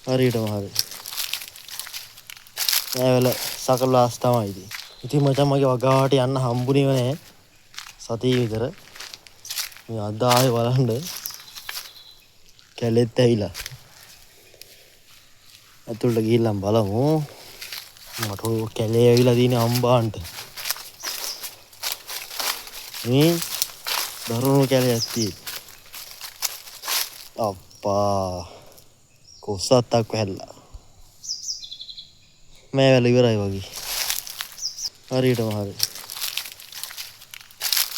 හරියටම හරි. නෑවල සකල ලාස් තමයි ඉතින්. ඉතින් මචං මගේ වගාවට යන්න හම්බුනේම නෑ. සතිය විතර. මේ අද ආයේ බලන්න කැලෙත් ඇවිලා. ඇතුළට ගිහිල්ලා බලමු. මට කැලේ ඇවිල්ලා තියෙන අම්බාන්ට. මේ දරුණු කැලයක් තියෙන්නේ. අප්පා කොස්සත්තක් වැහැල්ලා. මේ වැල ඉවරයි වගේ. හරියටම හරි.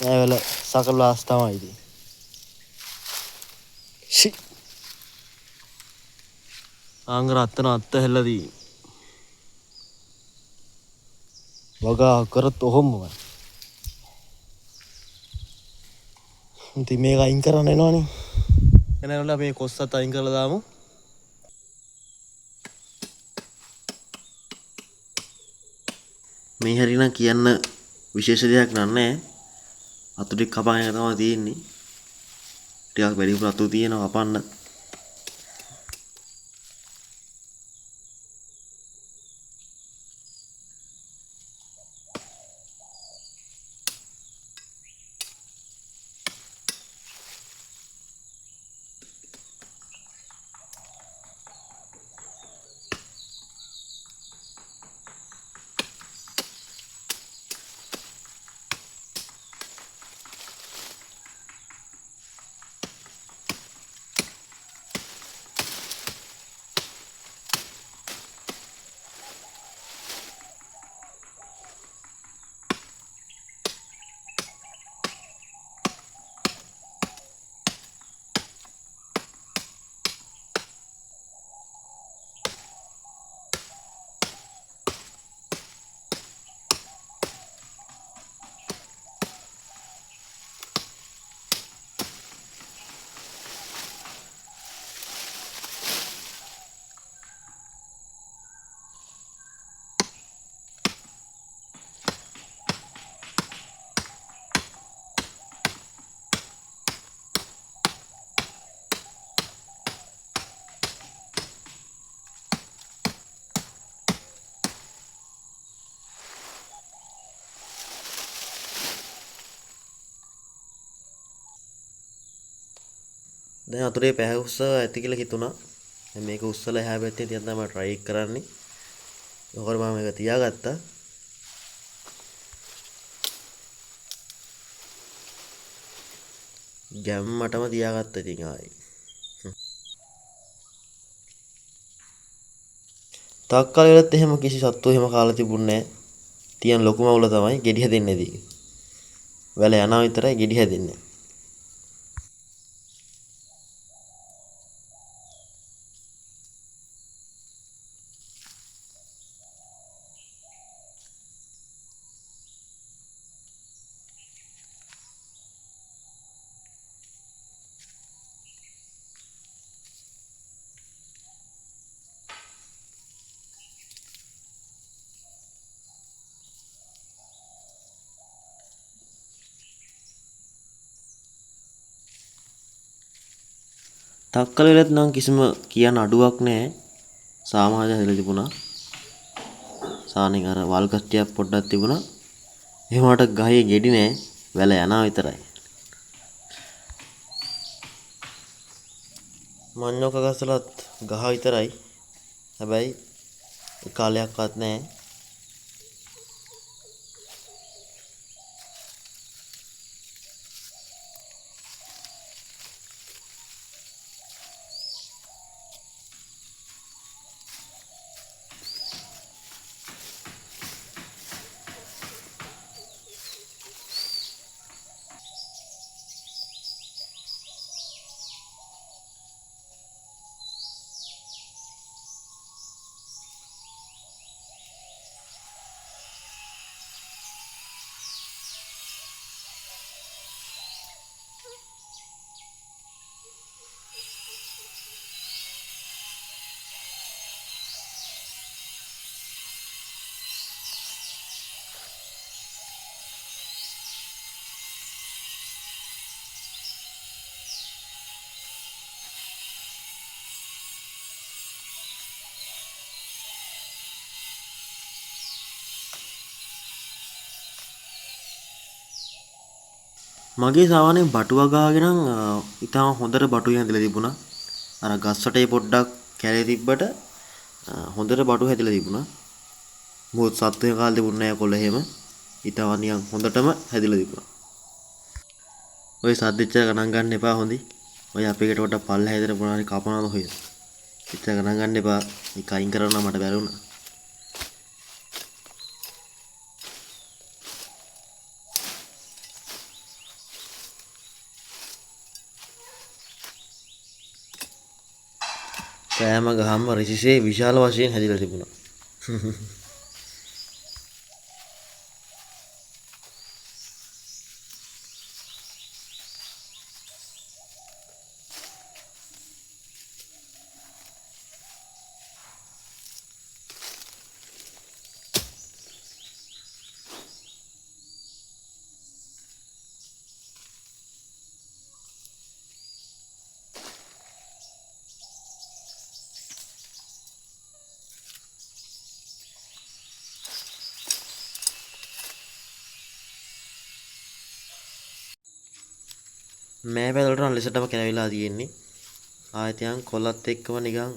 මේ වැල සකල ලාස් තමයි ඉතින්. ෂි. ආංගර අත්තන අත්ත හැල්ලදී. වගා කරත් ඔහොමමයි. ඉතින් මේක අයින් කරන්න එනවනේ. එනවල මේ කොස්සත් අයින් කරලා දාමු. මේ හරිනම් කියන්න විශේෂ දෙයක් නෑ. අතු ටික කපන එක තමයි තියෙන්නේ. ටිකක් වැඩිපුර අතු තියෙනවා කපන්න. දැන් අතුරේ පැහැ උස්ස ඇති කියලා හිතුණා. දැන් මේක උස්සලා එහා පැත්තේ තියන් තමයි try එක කරන්නේ. ඔකට මම මේක තියාගත්තා. ගැම්මටම තියාගත්තා ඉතින් ආයි. තාක් කාලෙවත් එහෙම කිසි සත්තු එහෙම කාලා තිබුණේ නැහැ. තියන් ලොකුම අවුල තමයි ගෙඩි හැදෙන්නේ නැති එක. වැල යනවා විතරයි ගෙඩි හැදෙන්නේ. තක්කල වෙලත් නම් කිසිම කියන්න අඩුවක් නැහැ. සාමාජය හැදලා තිබුණා. සානෙන් අර වල් කට්ටියක් පොඩ්ඩක් තිබුණා. එහෙමකට ගහේ ගෙඩි නෑ. වැල යනවා විතරයි. මඤ්ඤොක ගසලත් ගහ විතරයි. හැබැයි කාලයක්වත් නෑ. මගේ සාමාන්‍යයෙන් බටු වගාගෙන නම් ඉතාම හොඳට බටු හැදිලා තිබුණා. අර ගස්සටේ පොඩ්ඩක් කැලේ තිබ්බට හොඳට බටු හැදිලා තිබුණා. මොකද සත්වය කාලේ තිබුණ නෑ කොළ එහෙම. ඊටව නිකන් හොඳටම හැදිලා තිබුණා. ඔය සද්දෙච්චර ගණන් ගන්න එපා හොඳි. ඔය අපේ ගෙට පොඩ්ඩක් පල්ල හැදෙන මොනවා හරි කපනවද හොය. ඉච්චර ගණන් ගන්න එපා. ඒක අයින් කරන්න මට බැරි වුණා. කෑම ගහම රිසිසේ විශාල වශයෙන් හැදිලා තිබුණා. මේ පැලවලට නම් ලෙසටම කැනවිලා තියෙන්නේ. ආයෙත් යන් කොළත් එක්කම නිකන්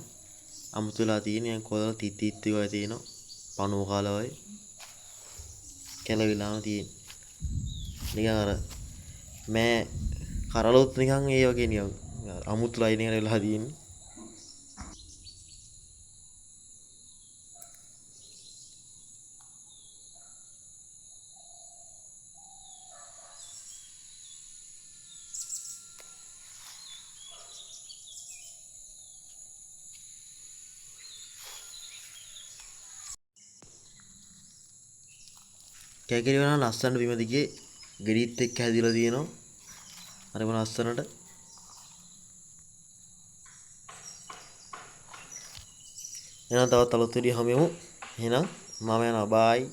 අමුතුලා තියෙන යන් කොළ තිත්ති වගේ තියෙනවා. පණුව කාලා වගේ කැලවිලාම තියෙන්නේ. නිකන් අර මේ කරලොත් නිකන් ඒ වගේ නිකන් අමුතු ලයින් එකකට වෙලා තියෙන්නේ. කැකිලි වෙනා ලස්සන බිම දිගේ ගෙඩිත් එක්ක හැදිලා තියෙනවා. හරිම ලස්සනට. එහෙනම් තවත් අලුත් වීඩියෝ හමු වෙමු. එහෙනම් මම යනවා බායි.